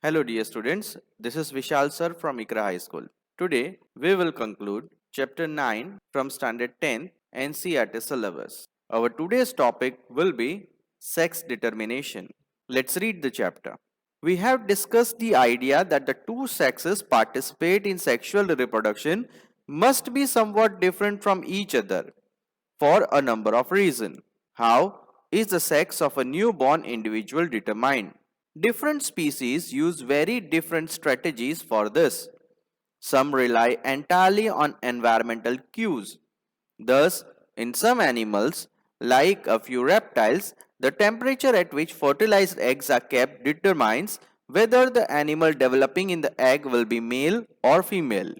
Hello dear students, this is Vishal sir from Ikra High School. Today we will conclude chapter 9 from standard 10 NCERT syllabus. Our today's topic will be sex determination. Let's read the chapter. We have discussed the idea that the two sexes participate in sexual reproduction must be somewhat different from each other for a number of reasons. How is the sex of a newborn individual determined? Different species use very different strategies for this. Some rely entirely on environmental cues. Thus, in some animals, like a few reptiles, the temperature at which fertilized eggs are kept determines whether the animal developing in the egg will be male or female.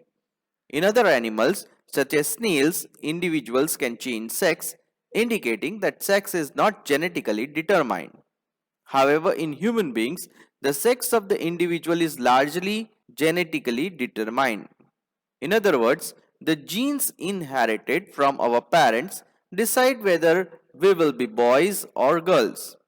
In other animals, such as snails, individuals can change sex, indicating that sex is not genetically determined. However, in human beings, the sex of the individual is largely genetically determined. In other words, the genes inherited from our parents decide whether we will be boys or girls.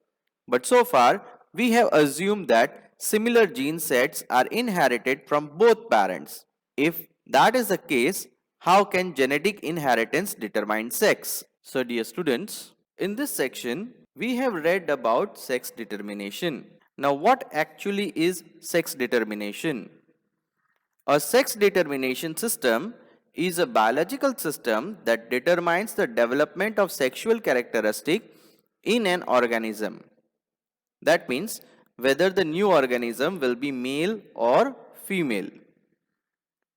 But so far, we have assumed that similar gene sets are inherited from both parents. If that is the case, how can genetic inheritance determine sex? So, dear students, in this section, we have read about sex determination. Now, what actually is sex determination? A sex determination system is a biological system that determines the development of sexual characteristic in an organism. That means whether the new organism will be male or female.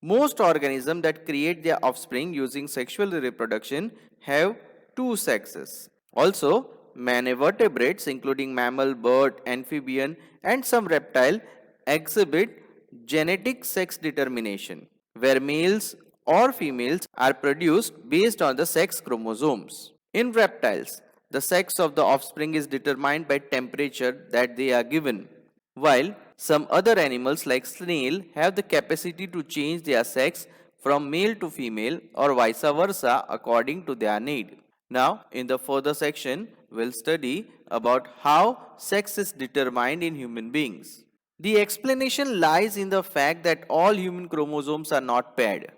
Most organisms that create their offspring using sexual reproduction have two sexes. Also, many vertebrates including mammal, bird, amphibian and some reptile exhibit genetic sex determination where males or females are produced based on the sex chromosomes. In reptiles, the sex of the offspring is determined by temperature that they are given, while some other animals like snail have the capacity to change their sex from male to female or vice versa according to their need. Now, in the further section, we'll study about how sex is determined in human beings. The explanation lies in the fact that all human chromosomes are not paired.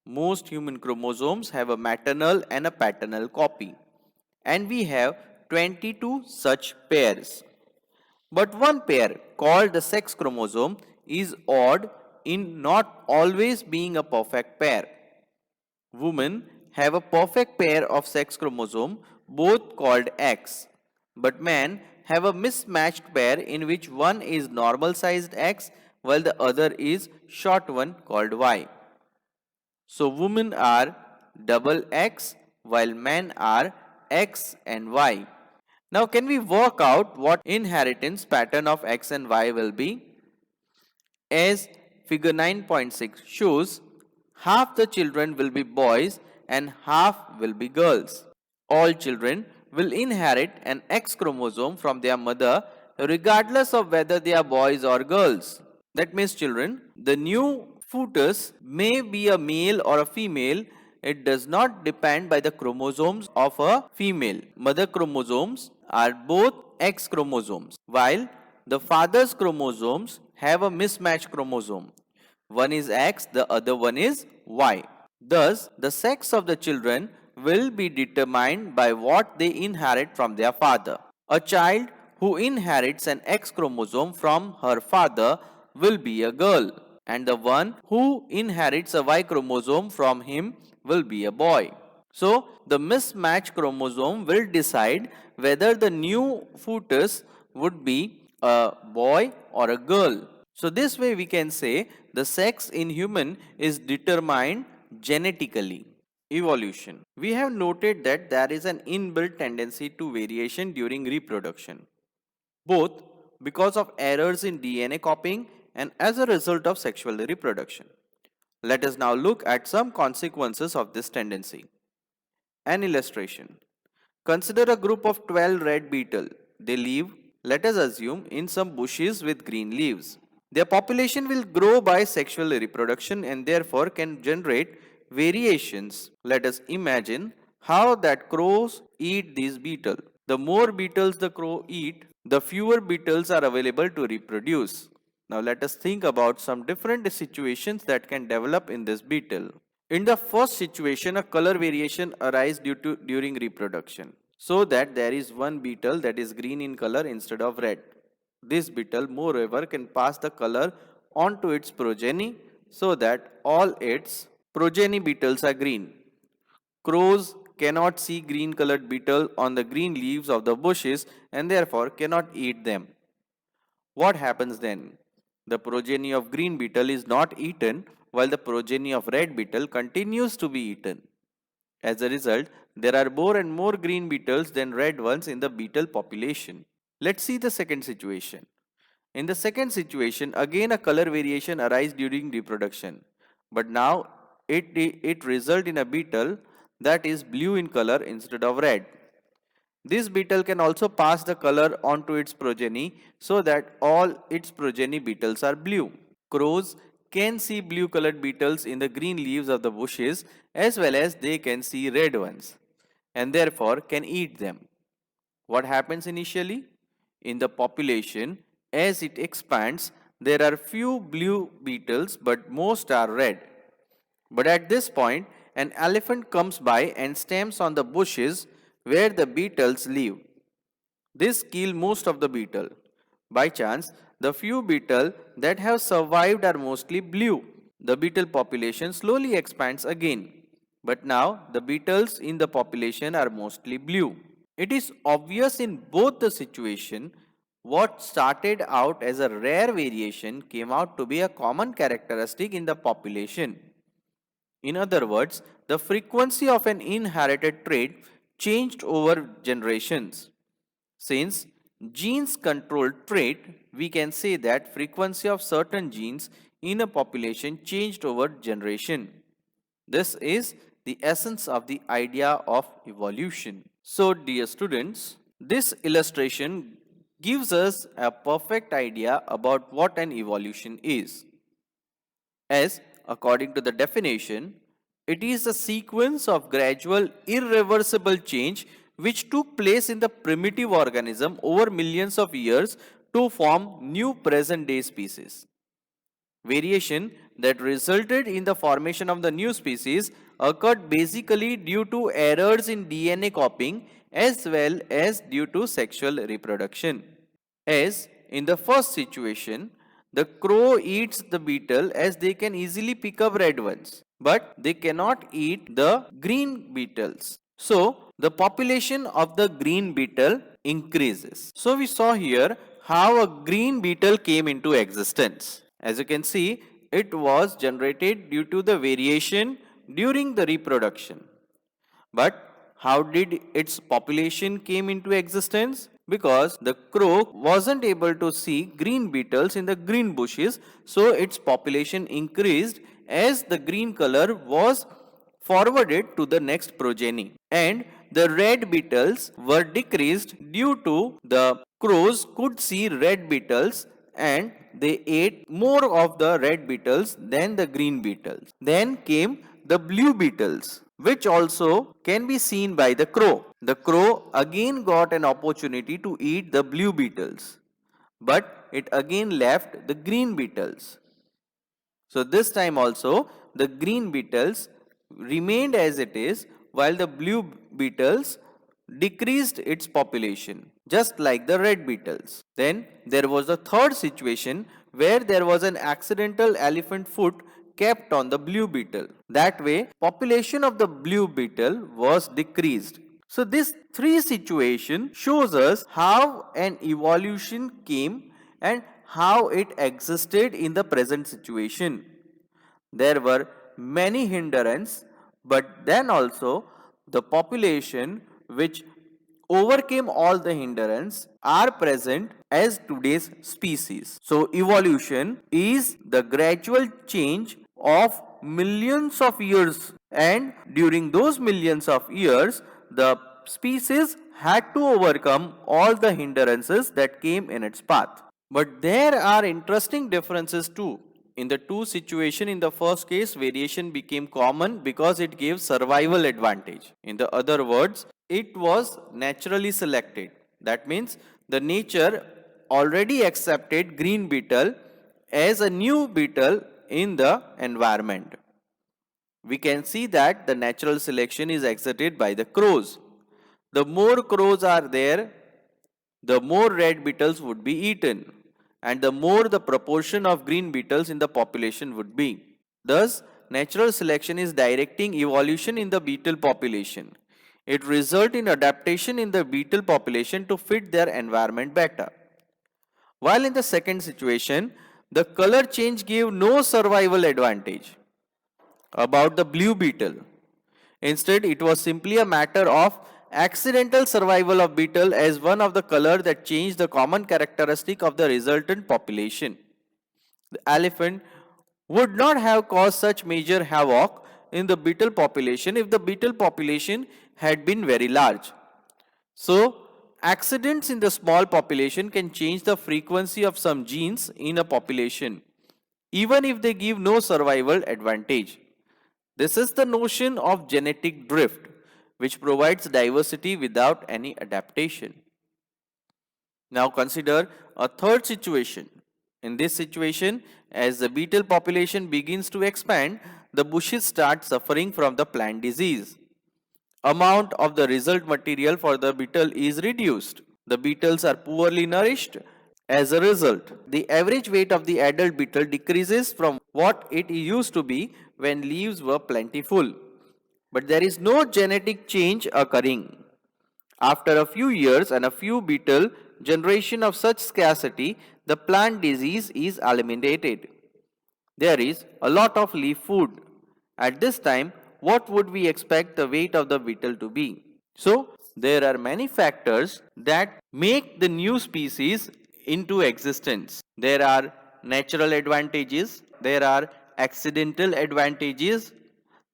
Most human chromosomes have a maternal and a paternal copy, and we have 22 such pairs. But one pair, called the sex chromosome, is odd in not always being a perfect pair. Women have a perfect pair of sex chromosome, both called X, but men have a mismatched pair in which one is normal sized X while the other is short one called Y. So women are double X while men are X and Y. Now can we work out what inheritance pattern of X and Y will be? As figure 9.6 shows, half the children will be boys and half will be girls. All children will inherit an X chromosome from their mother regardless of whether they are boys or girls. That means children, the new fetus may be a male or a female. It does not depend by the chromosomes of a female. Mother chromosomes are both X chromosomes, while the father's chromosomes have a mismatched chromosome. One is X, the other one is Y. Thus, the sex of the children will be determined by what they inherit from their father. A child who inherits an X chromosome from her father will be a girl, and the one who inherits a Y chromosome from him will be a boy. So, the mismatched chromosome will decide whether the new fetus would be a boy or a girl. So, this way we can say the sex in human is determined genetically. Evolution. We have noted that there is an inbuilt tendency to variation during reproduction, both because of errors in DNA copying and as a result of sexual reproduction. Let us now look at some consequences of this tendency. An illustration. Consider a group of 12 red beetles. They live, let us assume, in some bushes with green leaves. Their population will grow by sexual reproduction and therefore can generate variations. Let us imagine how that crows eat these beetles. The more beetles the crow eat, the fewer beetles are available to reproduce. Now let us think about some different situations that can develop in this beetle. In the first situation, a color variation arises during reproduction, so that there is one beetle that is green in color instead of red. This beetle, moreover, can pass the color on to its progeny, so that all its progeny beetles are green. Crows cannot see green colored beetle on the green leaves of the bushes and therefore cannot eat them. What happens then? The progeny of green beetle is not eaten while the progeny of red beetle continues to be eaten. As a result, there are more and more green beetles than red ones in the beetle population. Let's see the second situation. In the second situation, again a color variation arises during reproduction. But now it results in a beetle that is blue in color instead of red. This beetle can also pass the color on to its progeny, so that all its progeny beetles are blue. Crows can see blue colored beetles in the green leaves of the bushes as well as they can see red ones and therefore can eat them. What happens initially? In the population, as it expands, there are few blue beetles but most are red. But at this point, an elephant comes by and stamps on the bushes where the beetles live. This kills most of the beetle. By chance, the few beetle that have survived are mostly blue. The beetle population slowly expands again. But now the beetles in the population are mostly blue. It is obvious in both the situation what started out as a rare variation came out to be a common characteristic in the population. In other words, the frequency of an inherited trait changed over generations. Since genes control trait, we can say that frequency of certain genes in a population changed over generation. This is the essence of the idea of evolution. So, dear students, this illustration gives us a perfect idea about what an evolution is. As, according to the definition, it is a sequence of gradual, irreversible change which took place in the primitive organism over millions of years to form new present day species. Variation that resulted in the formation of the new species occurred basically due to errors in DNA copying as well as due to sexual reproduction. As in the first situation, the crow eats the beetle as they can easily pick up red ones, but they cannot eat the green beetles. So, the population of the green beetle increases. So, we saw here how a green beetle came into existence. As you can see, it was generated due to the variation during the reproduction. But how did its population came into existence? Because the crow wasn't able to see green beetles in the green bushes, so its population increased as the green color was forwarded to the next progeny. And the red beetles were decreased due to the crows could see red beetles and they ate more of the red beetles than the green beetles. Then came the blue beetles, which also can be seen by the crow. The crow again got an opportunity to eat the blue beetles, but it again left the green beetles. So this time also the green beetles remained as it is while the blue beetles decreased its population just like the red beetles. Then there was a third situation where there was an accidental elephant foot kept on the blue beetle. That way population of the blue beetle was decreased. So this three situation shows us how an evolution came and how it existed in the present situation. There were many hindrances, but then also the population which overcame all the hindrances are present as today's species. So evolution is the gradual change of millions of years, and during those millions of years the species had to overcome all the hindrances that came in its path. But there are interesting differences too. In the two situation, in the first case, variation became common because it gave survival advantage. In the other words, it was naturally selected. That means the nature already accepted green beetle as a new beetle in the environment. We can see that the natural selection is exerted by the crows. The more crows are there, the more red beetles would be eaten, and the more the proportion of green beetles in the population would be. Thus, natural selection is directing evolution in the beetle population. It results in adaptation in the beetle population to fit their environment better. While in the second situation, the color change gave no survival advantage about the blue beetle. Instead, it was simply a matter of accidental survival of beetle as one of the color that changed the common characteristic of the resultant population. The elephant would not have caused such major havoc in the beetle population if the beetle population had been very large. So, accidents in the small population can change the frequency of some genes in a population, even if they give no survival advantage. This is the notion of genetic drift, which provides diversity without any adaptation. Now consider a third situation. In this situation, as the beetle population begins to expand, the bushes start suffering from the plant disease. Amount of the result material for the beetle is reduced. The beetles are poorly nourished. As a result, the average weight of the adult beetle decreases from what it used to be when leaves were plentiful. But there is no genetic change occurring. After a few years and a few beetle generation of such scarcity, the plant disease is eliminated. There is a lot of leaf food. At this time, what would we expect the weight of the beetle to be? So, there are many factors that make the new species into existence. There are natural advantages, there are accidental advantages,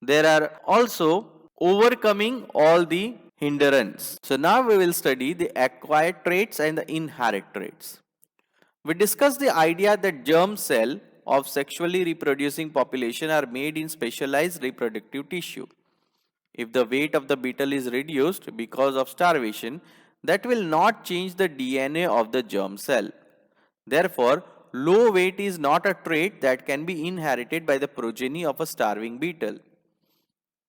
there are also overcoming all the hindrance. So now we will study the acquired traits and the inherent traits. We discussed the idea that germ cell of sexually reproducing population are made in specialized reproductive tissue. If the weight of the beetle is reduced because of starvation, that will not change the DNA of the germ cell. Therefore, low weight is not a trait that can be inherited by the progeny of a starving beetle.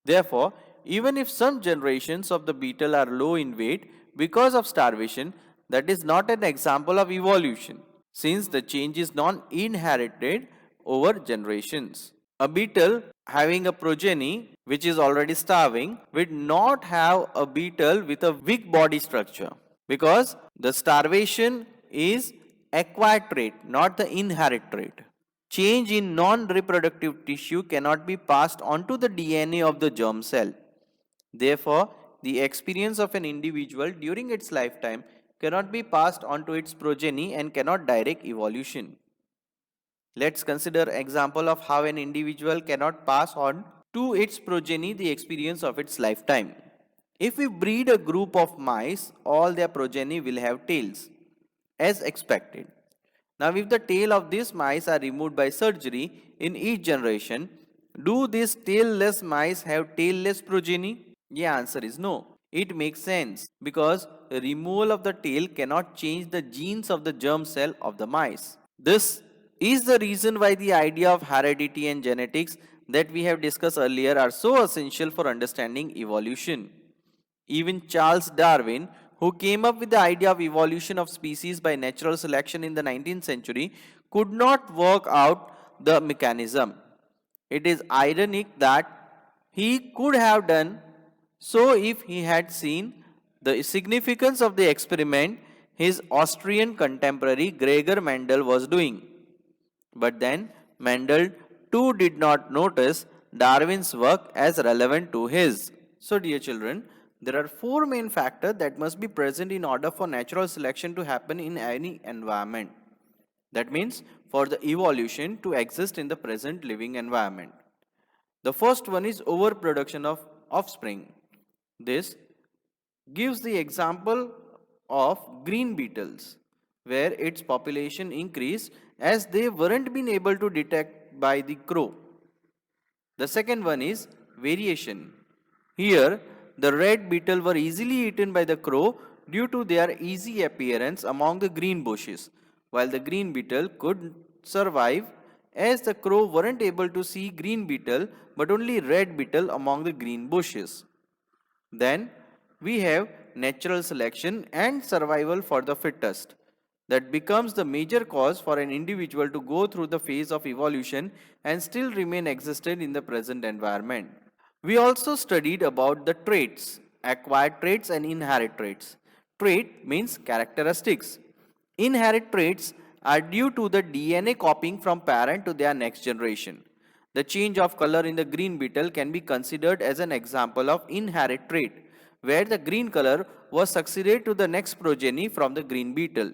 Therefore, even if some generations of the beetle are low in weight because of starvation, that is not an example of evolution, since the change is not inherited over generations. A beetle having a progeny which is already starving will not have a beetle with a weak body structure, because the starvation is acquired trait, not the inherent trait. Change in non-reproductive tissue cannot be passed on to the DNA of the germ cell. Therefore, the experience of an individual during its lifetime cannot be passed on to its progeny and cannot direct evolution. Let's consider example of how an individual cannot pass on to its progeny the experience of its lifetime. If we breed a group of mice, all their progeny will have tails, as expected. Now, if the tail of these mice are removed by surgery in each generation, do these tailless mice have tailless progeny? The answer is no. It makes sense because the removal of the tail cannot change the genes of the germ cell of the mice. This is the reason why the idea of heredity and genetics that we have discussed earlier are so essential for understanding evolution. Even Charles Darwin, who came up with the idea of evolution of species by natural selection in the 19th century, could not work out the mechanism. It is ironic that he could have done so if he had seen the significance of the experiment his Austrian contemporary Gregor Mendel was doing. But then Mendel too did not notice Darwin's work as relevant to his. So, dear children, there are four main factors that must be present in order for natural selection to happen in any environment. That means for the evolution to exist in the present living environment. The first one is overproduction of offspring. This gives the example of green beetles, where its population increased as they weren't been able to detect by the crow. The second one is variation. Here, the red beetle were easily eaten by the crow due to their easy appearance among the green bushes, while the green beetle could survive as the crow weren't able to see green beetle but only red beetle among the green bushes. Then we have natural selection and survival for the fittest. That becomes the major cause for an individual to go through the phase of evolution and still remain existent in the present environment. We also studied about the traits, acquired traits and inherited traits. Trait means characteristics. Inherited traits are due to the DNA copying from parent to their next generation. The change of color in the green beetle can be considered as an example of inherited trait, where the green color was succeeded to the next progeny from the green beetle.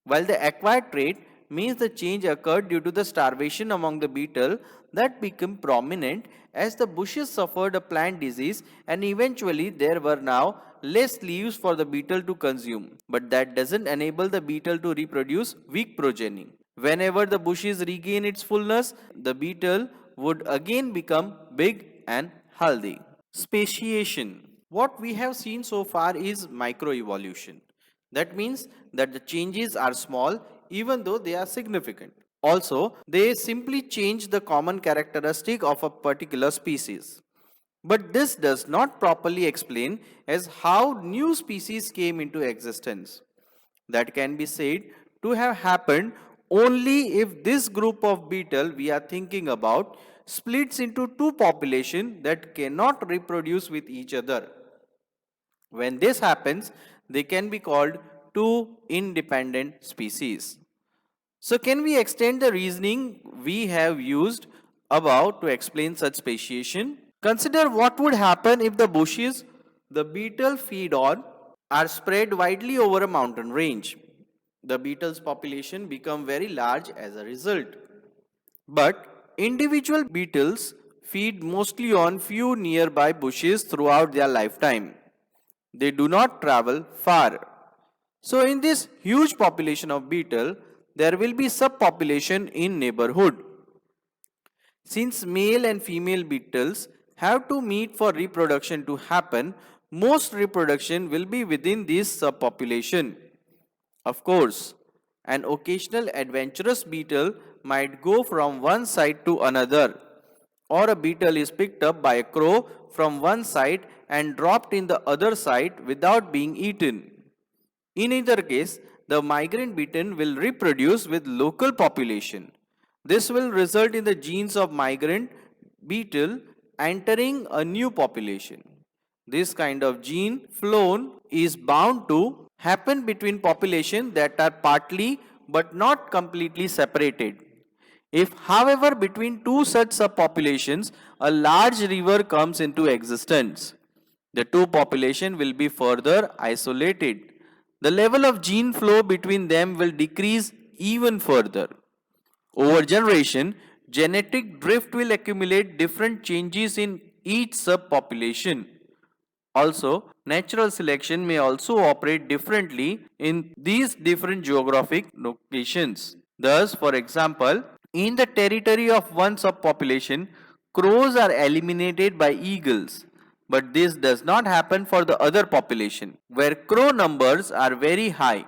While the acquired trait means the change occurred due to the starvation among the beetle that became prominent as the bushes suffered a plant disease and eventually there were now less leaves for the beetle to consume. But that doesn't enable the beetle to reproduce weak progeny. Whenever the bushes regain its fullness, the beetle would again become big and healthy. Speciation. What we have seen so far is microevolution. That means that the changes are small even though they are significant. Also, they simply change the common characteristic of a particular species. But this does not properly explain as how new species came into existence. That can be said to have happened only if this group of beetle we are thinking about splits into two populations that cannot reproduce with each other. When this happens, they can be called two independent species. So, can we extend the reasoning we have used above to explain such speciation? Consider what would happen if the bushes the beetle feed on are spread widely over a mountain range. The beetle's population become very large as a result. But individual beetles feed mostly on few nearby bushes throughout their lifetime. They do not travel far. So in this huge population of beetle, there will be subpopulation in neighborhood. Since male and female beetles have to meet for reproduction to happen, most reproduction will be within this subpopulation. Of course, an occasional adventurous beetle might go from one side to another, or a beetle is picked up by a crow from one side and dropped in the other side without being eaten. In either case, the migrant beetle will reproduce with local population. This will result in the genes of migrant beetle entering a new population. This kind of gene flow is bound to happen between populations that are partly but not completely separated. If, however, between two such subpopulations, a large river comes into existence, the two populations will be further isolated. The level of gene flow between them will decrease even further. Over generation, genetic drift will accumulate different changes in each subpopulation. Also, natural selection may also operate differently in these different geographic locations. Thus, for example, in the territory of one subpopulation, crows are eliminated by eagles. But this does not happen for the other population, where crow numbers are very high.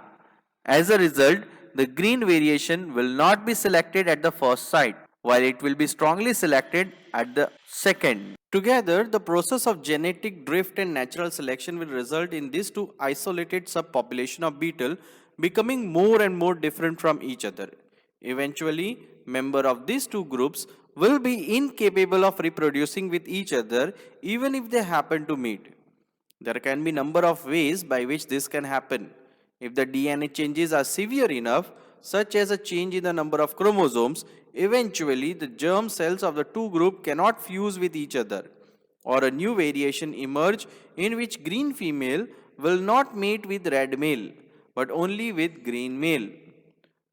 As a result, the green variation will not be selected at the first sight, while it will be strongly selected at the second. Together, the process of genetic drift and natural selection will result in these two isolated subpopulation of beetle becoming more and more different from each other. Eventually, members of these two groups will be incapable of reproducing with each other even if they happen to meet. There can be number of ways by which this can happen. If the DNA changes are severe enough, such as a change in the number of chromosomes, eventually the germ cells of the two groups cannot fuse with each other, or a new variation emerge in which green female will not mate with red male, but only with green male.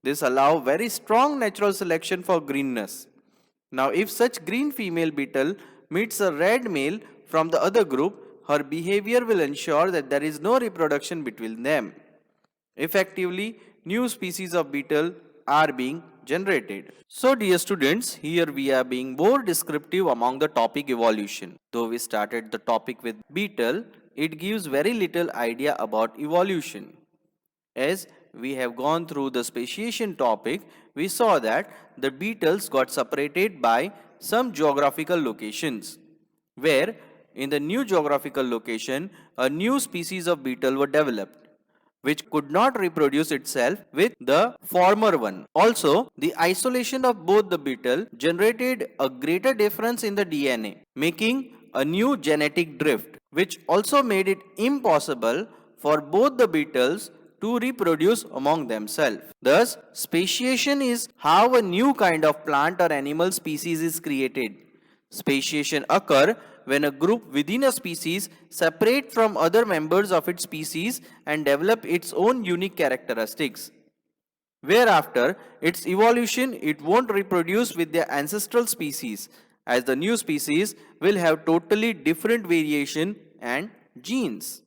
This allows very strong natural selection for greenness. Now, if such green female beetle meets a red male from the other group, her behavior will ensure that there is no reproduction between them. Effectively, new species of beetle are being generated. So, dear students, here we are being more descriptive among the topic evolution. Though we started the topic with beetle, it gives very little idea about evolution. As we have gone through the speciation topic, we saw that the beetles got separated by some geographical locations, where in the new geographical location, a new species of beetle were developed, which could not reproduce itself with the former one. Also, the isolation of both the beetle generated a greater difference in the DNA, making a new genetic drift, which also made it impossible for both the beetles to reproduce among themselves. Thus, speciation is how a new kind of plant or animal species is created. Speciation occur when a group within a species separate from other members of its species and develop its own unique characteristics. Whereafter its evolution, it won't reproduce with their ancestral species, as the new species will have totally different variation and genes.